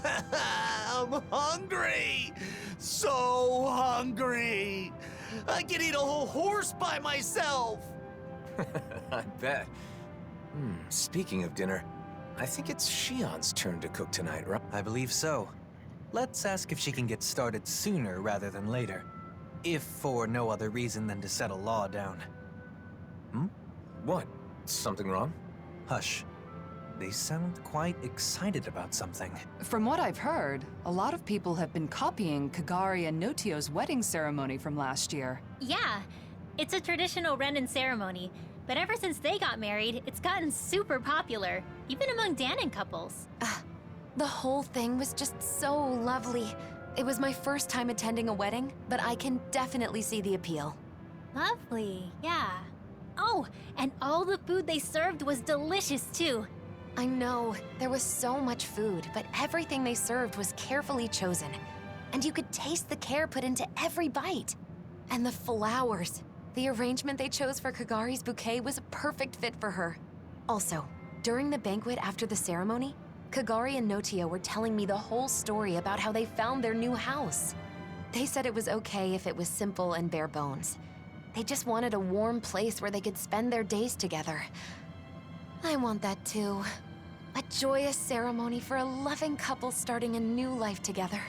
I'm hungry! So hungry! I can eat a whole horse by myself! I bet. Speaking of dinner, I think it's Shion's turn to cook tonight, right? I believe so. Let's ask if she can get started sooner rather than later. If for no other reason than to set a law down. What? Something wrong? Hush. They sound quite excited about something. From what I've heard, a lot of people have been copying Kagari and Notio's wedding ceremony from last year. Yeah, it's a traditional Renin ceremony, but ever since they got married, it's gotten super popular, even among Danon couples. The whole thing was just so lovely. It was my first time attending a wedding, but I can definitely see the appeal. Lovely, yeah. Oh, and all the food they served was delicious too. I know, there was so much food, but everything they served was carefully chosen. And you could taste the care put into every bite. And the flowers. The arrangement they chose for Kagari's bouquet was a perfect fit for her. Also, during the banquet after the ceremony, Kagari and Notio were telling me the whole story about how they found their new house. They said it was okay if it was simple and bare bones. They just wanted a warm place where they could spend their days together. I want that too. A joyous ceremony for a loving couple starting a new life together.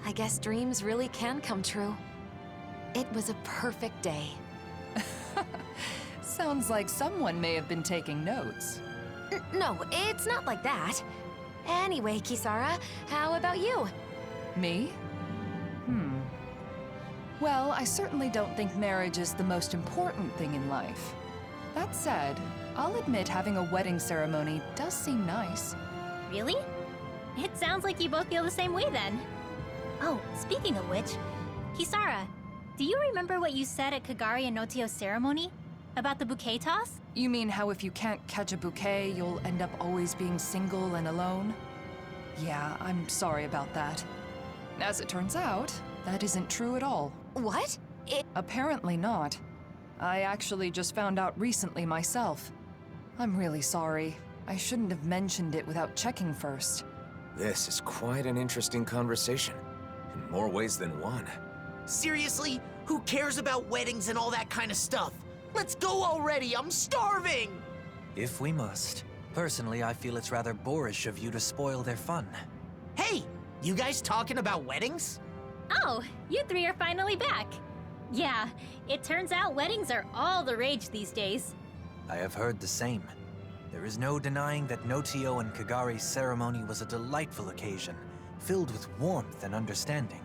I guess dreams really can come true. It was a perfect day. Sounds like someone may have been taking notes. No, it's not like that. Anyway, Kisara, how about you? Me? Well, I certainly don't think marriage is the most important thing in life. That said, I'll admit having a wedding ceremony does seem nice. Really? It sounds like you both feel the same way then. Oh, speaking of which, Kisara, do you remember what you said at Kagari and Notio's ceremony? About the bouquet toss? You mean how if you can't catch a bouquet, you'll end up always being single and alone? Yeah, I'm sorry about that. As it turns out, that isn't true at all. What? Apparently not. I actually just found out recently myself. I'm really sorry. I shouldn't have mentioned it without checking first. This is quite an interesting conversation, in more ways than one. Seriously? Who cares about weddings and all that kind of stuff? Let's go already, I'm starving! If we must. Personally, I feel it's rather boorish of you to spoil their fun. Hey, you guys talking about weddings? Oh, you three are finally back. Yeah, it turns out weddings are all the rage these days. I have heard the same. There is no denying that Notio and Kagari's ceremony was a delightful occasion, filled with warmth and understanding.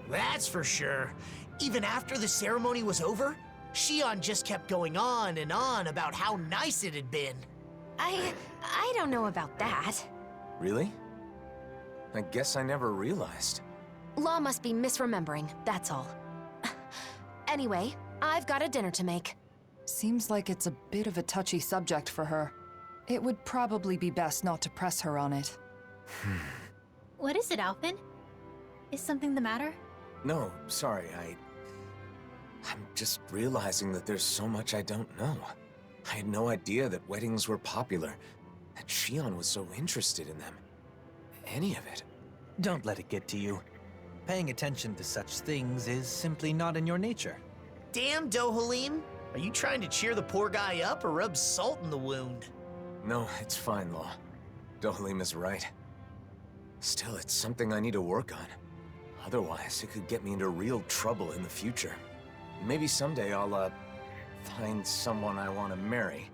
That's for sure. Even after the ceremony was over, Shion just kept going on and on about how nice it had been. I don't know about that. Really? I guess I never realized. Law must be misremembering, that's all. Anyway, I've got a dinner to make. Seems like it's a bit of a touchy subject for her. It would probably be best not to press her on it. What is it, Alphen? Is something the matter? No, sorry, I'm just realizing that there's so much I don't know. I had no idea that weddings were popular, that Shion was so interested in them. Any of it. Don't let it get to you. Paying attention to such things is simply not in your nature. Damn, Dohalim. Are you trying to cheer the poor guy up or rub salt in the wound? No, it's fine, Law. Dohalim is right. Still, it's something I need to work on. Otherwise, it could get me into real trouble in the future. Maybe someday I'll, find someone I want to marry.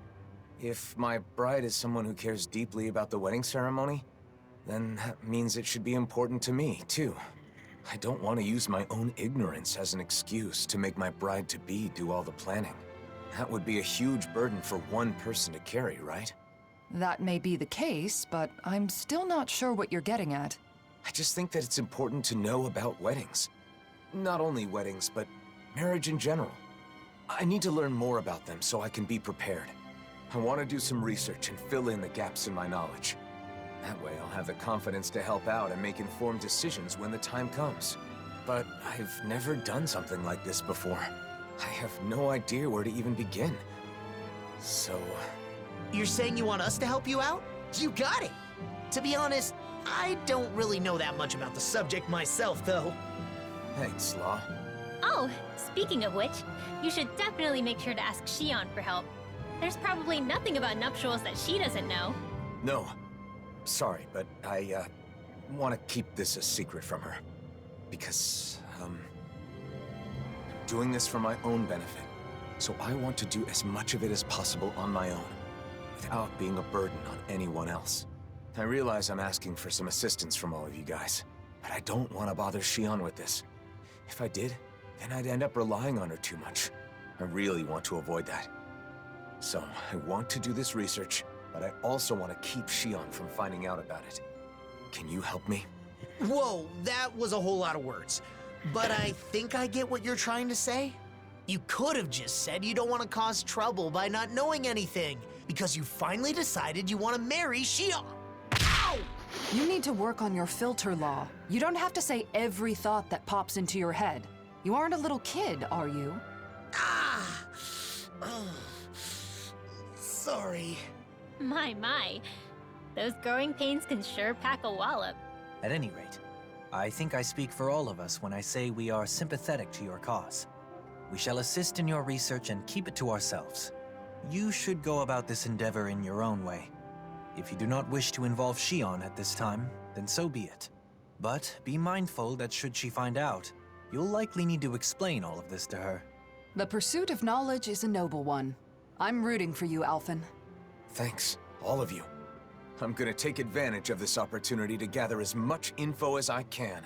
If my bride is someone who cares deeply about the wedding ceremony, then that means it should be important to me, too. I don't want to use my own ignorance as an excuse to make my bride-to-be do all the planning. That would be a huge burden for one person to carry, right? That may be the case, but I'm still not sure what you're getting at. I just think that it's important to know about weddings. Not only weddings, but marriage in general. I need to learn more about them so I can be prepared. I want to do some research and fill in the gaps in my knowledge. That way I'll have the confidence to help out and make informed decisions when the time comes. But I've never done something like this before. I have no idea where to even begin. So... You're saying you want us to help you out? You got it! To be honest, I don't really know that much about the subject myself, though. Thanks, Law. Oh, speaking of which, you should definitely make sure to ask Shion for help. There's probably nothing about nuptials that she doesn't know. No. Sorry, but I, want to keep this a secret from her. Because, doing this for my own benefit. So I want to do as much of it as possible on my own, without being a burden on anyone else. I realize I'm asking for some assistance from all of you guys, but I don't want to bother Shion with this. If I did, then I'd end up relying on her too much. I really want to avoid that. So, I want to do this research, but I also want to keep Shion from finding out about it. Can you help me? Whoa, that was a whole lot of words. But I think I get what you're trying to say. You could have just said you don't want to cause trouble by not knowing anything, because you finally decided you want to marry Shion. Ow! You need to work on your filter, Law. You don't have to say every thought that pops into your head. You aren't a little kid, are you? Ah! Oh. Sorry. My. Those growing pains can sure pack a wallop. At any rate, I think I speak for all of us when I say we are sympathetic to your cause. We shall assist in your research and keep it to ourselves. You should go about this endeavor in your own way. If you do not wish to involve Shion at this time, then so be it. But be mindful that should she find out, you'll likely need to explain all of this to her. The pursuit of knowledge is a noble one. I'm rooting for you, Alphen. Thanks, all of you. I'm gonna take advantage of this opportunity to gather as much info as I can.